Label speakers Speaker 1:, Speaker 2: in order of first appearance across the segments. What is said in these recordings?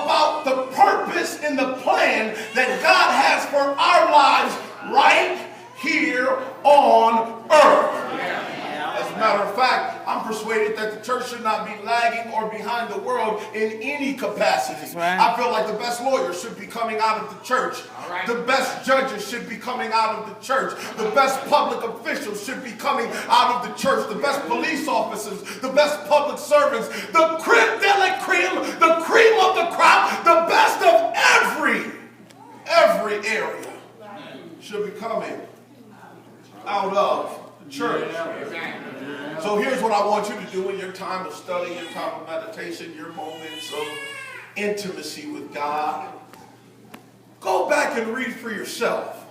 Speaker 1: about the purpose and the plan that God has for our lives right here on earth. As a matter of fact, I'm persuaded that the church should not be lagging or behind the world in any capacity.
Speaker 2: Right.
Speaker 1: I feel like the best lawyers should be coming out of the church. Right. The best judges should be coming out of the church. The best public officials should be coming out of the church. The best police officers, the best public servants, the creme de la creme, the cream of the crop, the best of every area should be coming out of the church. So here's what I want you to do in your time of study, your time of meditation, your moments of intimacy with God. Go back and read for yourself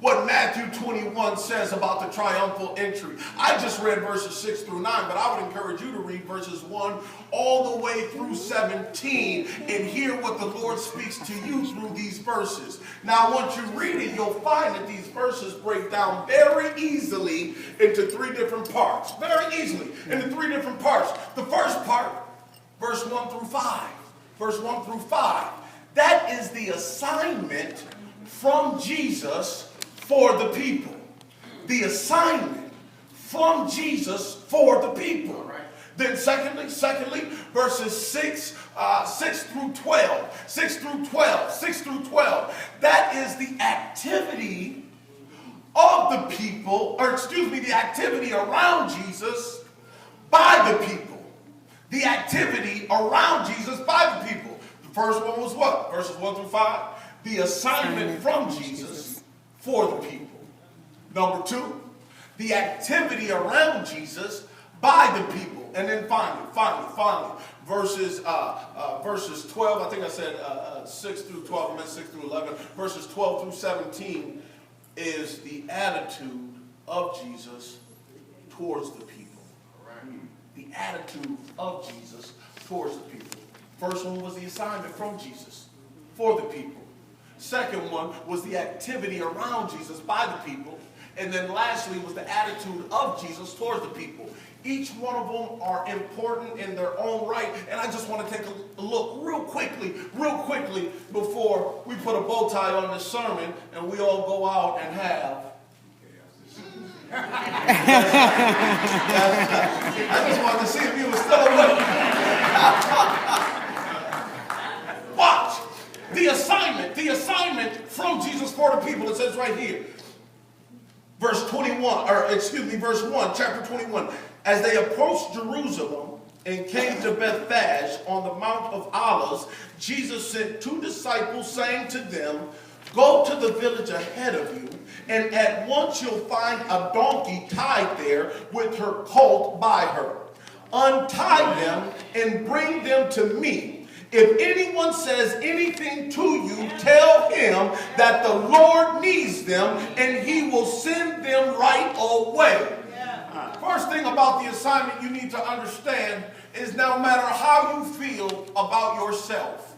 Speaker 1: what Matthew 21 says about the triumphal entry. I just read verses 6 through 9, but I would encourage you to read verses 1 all the way through 17 and hear what the Lord speaks to you through these verses. Now, once you read it, you'll find that these verses break down very easily into three different parts. Very easily into three different parts. The first part, verse 1 through 5. Verse 1 through 5. That is the assignment from Jesus for the people. The assignment from Jesus for the people. Then secondly, verses 6 through 12. 6 through 12. That is the activity of the people, the activity around Jesus by the people. The activity around Jesus by the people. The first one was what? Verses 1 through 5. The assignment from Jesus for the people. Number 2, the activity around Jesus by the people. And then finally, verses 12, I think I said 6 through 12, I meant 6 through 11. Verses 12 through 17 is the attitude of Jesus towards the people. The attitude of Jesus towards the people. First one was the assignment from Jesus for the people. Second one was the activity around Jesus by the people. And then lastly was the attitude of Jesus towards the people. Each one of them are important in their own right. And I just want to take a look real quickly, before we put a bow tie on this sermon and we all go out and have. I just wanted to see if you were still awake. Watch. The assignment from Jesus for the people. It says right here. Verse 1, chapter 21. As they approached Jerusalem and came to Bethphage on the Mount of Olives, Jesus sent 2 disciples, saying to them, "Go to the village ahead of you, and at once you'll find a donkey tied there with her colt by her. Untie them and bring them to me. If anyone says anything to you, tell him that the Lord needs them, and he will send them right away." First thing about the assignment you need to understand is no matter how you feel about yourself,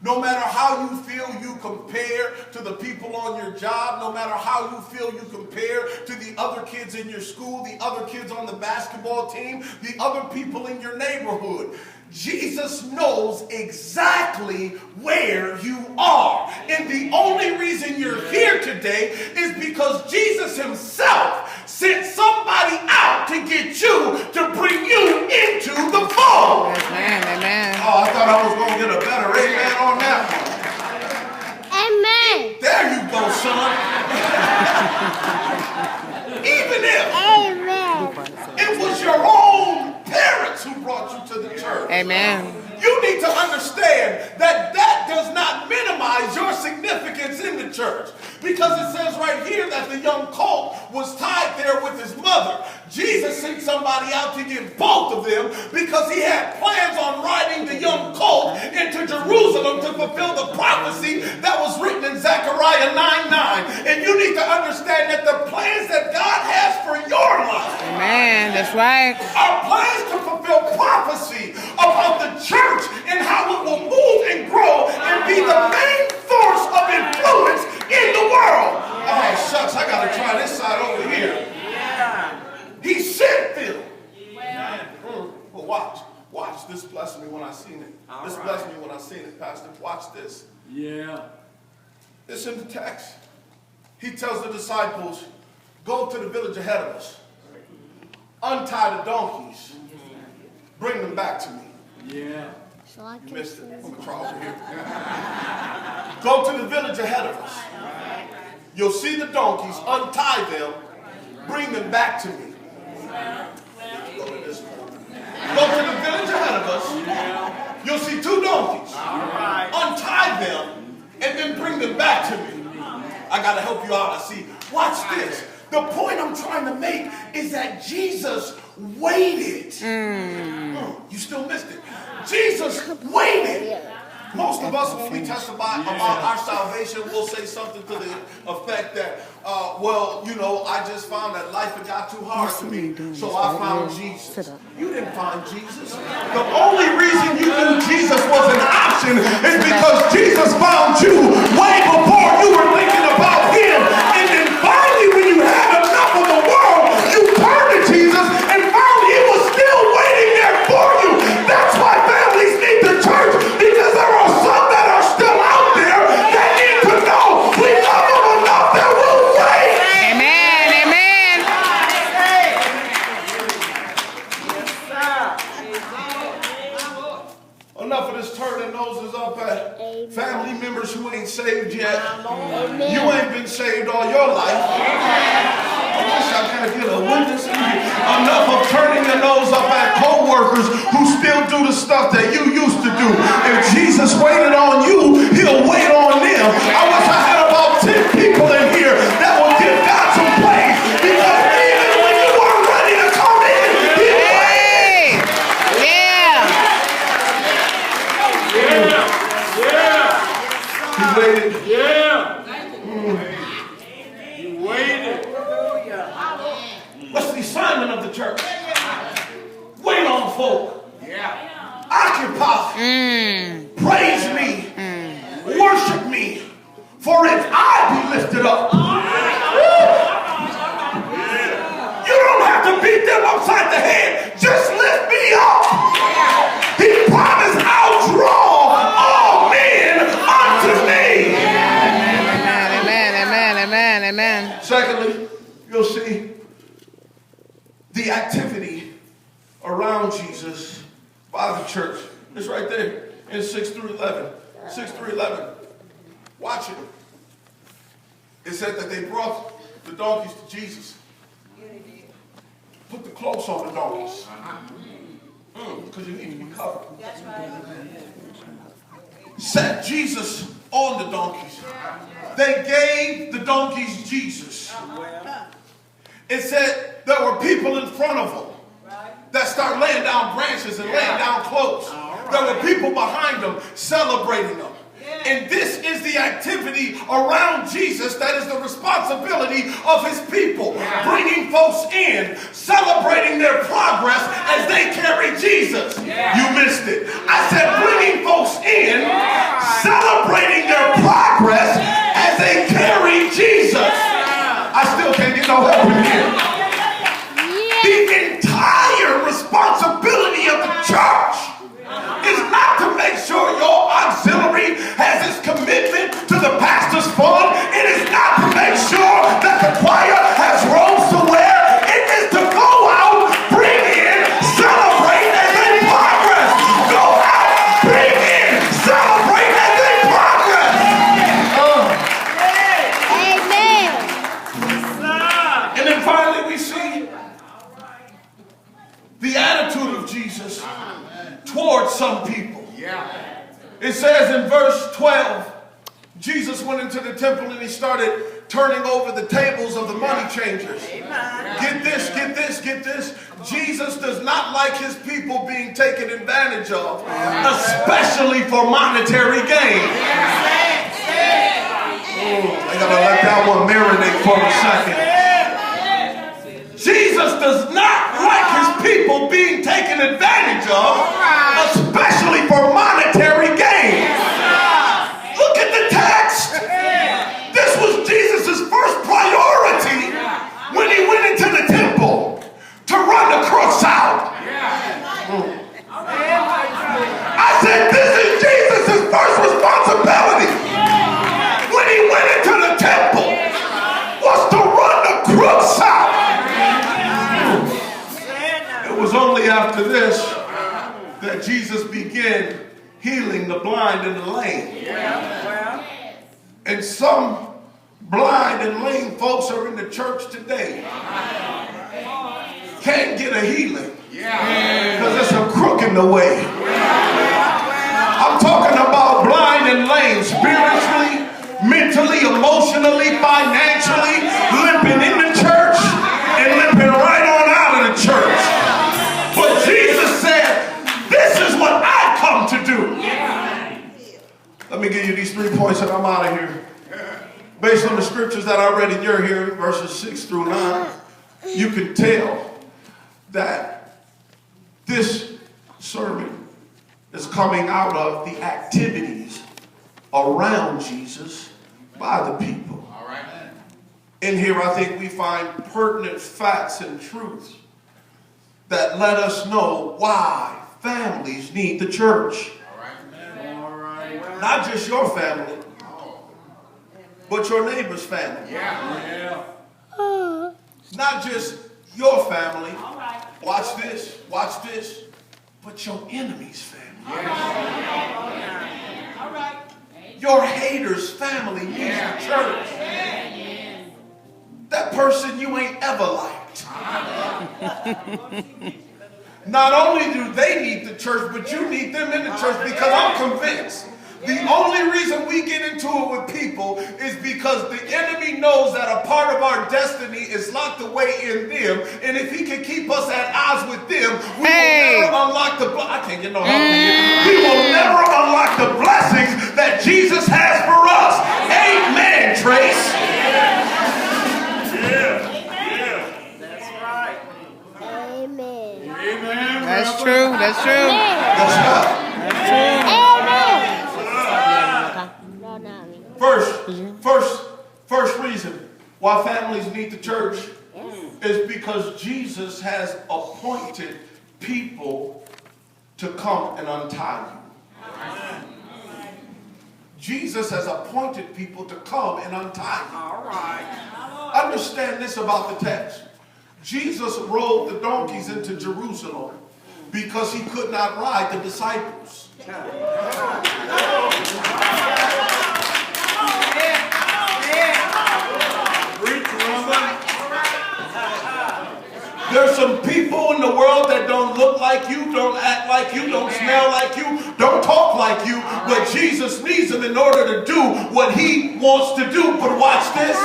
Speaker 1: no matter how you feel you compare to the people on your job, no matter how you feel you compare to the other kids in your school, the other kids on the basketball team, the other people in your neighborhood, Jesus knows exactly where you are. And the only reason you're here today is because Jesus himself sent somebody out to get you, to bring you into the fold.
Speaker 2: Amen.
Speaker 1: Oh, I thought I was going to get a better amen on that one.
Speaker 3: Amen.
Speaker 1: There you go, son. Even if it was your own parents who brought you to the church.
Speaker 2: Amen.
Speaker 1: You need to understand that that does not minimize your significance in the church. Because it says right here that the young colt was tied there with his mother. Jesus sent somebody out to get both of them because he had plans on riding the young colt into Jerusalem to fulfill the prophecy that was written in Zechariah 9:9. And you need to understand that the plans that God has for your life,
Speaker 2: Amen. That's right,
Speaker 1: are plans to fulfill prophecy about the church and how it will move and grow and be the main force of influence in the world. Oh, shucks, I got to try this side over here. He sent them. Well, watch this This blessed me when I seen it. This blessed me when I seen it, Pastor. Watch this.
Speaker 3: Yeah.
Speaker 1: It's in the text. He tells the disciples, go to the village ahead of us. Untie the donkeys. Bring them back to me.
Speaker 3: Yeah.
Speaker 1: You missed it. I'm going to try over here. Go to the village ahead of us. You'll see the donkeys. Untie them. Bring them back to me. Go to this point. Go to the village ahead of us. You'll see 2 donkeys. Untie them and then bring them back to me. I got to help you out. I see. Watch this. The point I'm trying to make is that Jesus waited. You still missed it. Jesus waited. Most of us, when we testify about our salvation, will say something to the effect that, well, you know, I just found that life had got too hard for me, so I found Jesus. You didn't find Jesus. The only reason you knew Jesus was an option is because Jesus found you way before you were thinking about him. And then finally, when you had enough of the world, you turned to Jesus, and finally it was still waiting there for you. That's why families need the church, because there are some that are still out there that need to know we love them enough that we'll wait.
Speaker 2: Amen. Amen.
Speaker 1: Enough of this turning noses up at family members who ain't saved yet. You ain't been saved all your life. I wish I could get a witness. Enough of turning your nose up at co-workers who still do the stuff that you used to do. If Jesus waited on you, he'll wait on them. I wish I had about 10 people in here that will give God some praise, because even when you weren't ready to come in, he waited. He waited.
Speaker 3: He waited.
Speaker 1: What's the assignment of the church? Wait on folk. Occupy. Praise me. Worship me. For if I be lifted up, you don't have to beat them upside the head. Just lift me up. He promised, I'll draw all men unto me.
Speaker 2: Amen.
Speaker 1: Secondly, you'll see the activity around Jesus by the church. It's right there in 6 through 11. 6 through 11. Watch it. It said that they brought the donkeys to Jesus. Put the cloaks on the donkeys. Because you need to be covered. Set Jesus on the donkeys. They gave the donkeys Jesus. It said there were people in front of them that start laying down branches and laying down cloaks. There were people behind them celebrating them. And this is the activity around Jesus that is the responsibility of his people. Bringing folks in, celebrating their progress as they carry Jesus. You missed it. I said bringing folks in, celebrating their progress as they carry Jesus. I still can't get no help in here. The entire responsibility of the church is not to make sure your auxiliary has its commitment to the pastor's fund. It is not to make sure that the choir has robes to wear. It is to go out, bring in, celebrate as they progress. Go out, bring in, celebrate as they progress.
Speaker 4: Amen.
Speaker 1: And then finally we see the attitude of Jesus towards some people. It says in verse 12, Jesus went into the temple and he started turning over the tables of the money changers. Get this, get this, get this. Jesus does not like his people being taken advantage of, especially for monetary gain. I gotta let that one marinate for a second. Jesus does not like his people being taken advantage of, especially for monetary gain. Look at the text. This was Jesus' first priority when he went into the temple, to run the crooks out. said this is Jesus' first responsibility when he went into the temple was to run the crooks out. It was only after this that Jesus began healing the blind and the lame. And some blind and lame folks are in the church today. Can't get a healing because there's a crook in the way. I'm talking about blind and lame spiritually, mentally, emotionally, financially, limping in the church and limping right on out of the church. But Jesus said, this is what I come to do. Let me give you these 3 points and I'm out of here. Based on the scriptures that I read in your hearing, verses 6 through 9, you can tell that this sermon is coming out of the activities around Jesus by the people. All right. In here, I think we find pertinent facts and truths that let us know why families need the church. All right. Not just your family, but your neighbor's family. Not just your family. Watch this, but your enemy's family. Your hater's family needs the church. That person you ain't ever liked. Not only do they need the church, but you need them in the church, because I'm convinced the only reason we get into it with people is because the enemy knows that a part of our destiny is locked away in them. And if he can keep us at odds with them, we will never unlock the I can't get no help here. We will never unlock the blessings that Jesus has for us. Amen, Trace.
Speaker 3: That's right.
Speaker 4: Amen.
Speaker 3: Amen.
Speaker 2: That's true. That's true.
Speaker 1: That's
Speaker 2: That's true.
Speaker 1: First reason why families need the church is because Jesus has appointed people to come and untie you. Jesus has appointed people to come and untie you.
Speaker 3: All right.
Speaker 1: Understand this about the text. Jesus rode the donkeys into Jerusalem because he could not ride the disciples. There's some people in the world that don't look like you, don't act like you, don't smell like you, don't talk like you, but Jesus needs them in order to do what he wants to do. But watch this.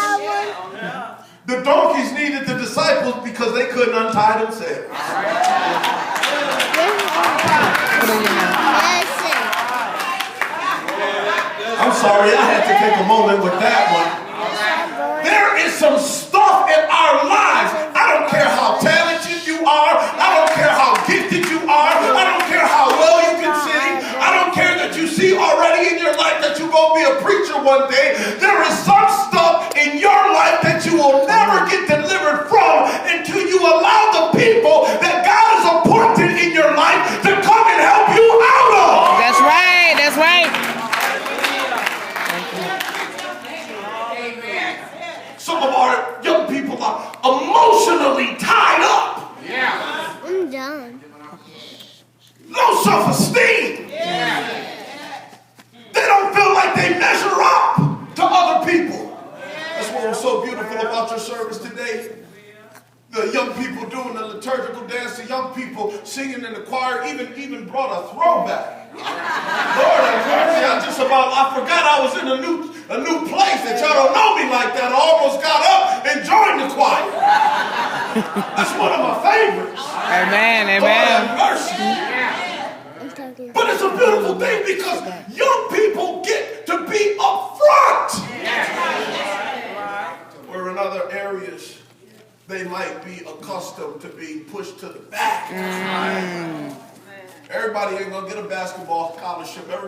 Speaker 1: The donkeys needed the disciples because they couldn't untie themselves. I'm sorry, I had to take a moment with that one. There is some stuff in our lives. I don't care how talented you are. I don't care how gifted you are. I don't care how well you can sing. I don't care that you see already in your life that you're going to be a preacher one day. There is some stuff in your life that you will never get delivered from until you allow the people that God has appointed in your life to come and help you out of.
Speaker 2: That's right. That's right.
Speaker 1: Some of our young people are emotionally tied up.
Speaker 4: I'm done.
Speaker 1: Low self-esteem. They don't feel like they measure up to other people. That's what was so beautiful about your service today. The young people doing the liturgical dance, the young people singing in the choir, even brought a throwback. Lord have mercy, I forgot I was in a new place, that y'all don't know me like that. I almost got up and joined the choir. That's one of my favorites.
Speaker 2: Amen.
Speaker 1: Lord have
Speaker 2: Amen.
Speaker 1: mercy. But it's a beautiful thing because young people get to be up front. Where in other areas, they might be accustomed to being pushed to the back. Everybody ain't going to get a basketball scholarship. Everybody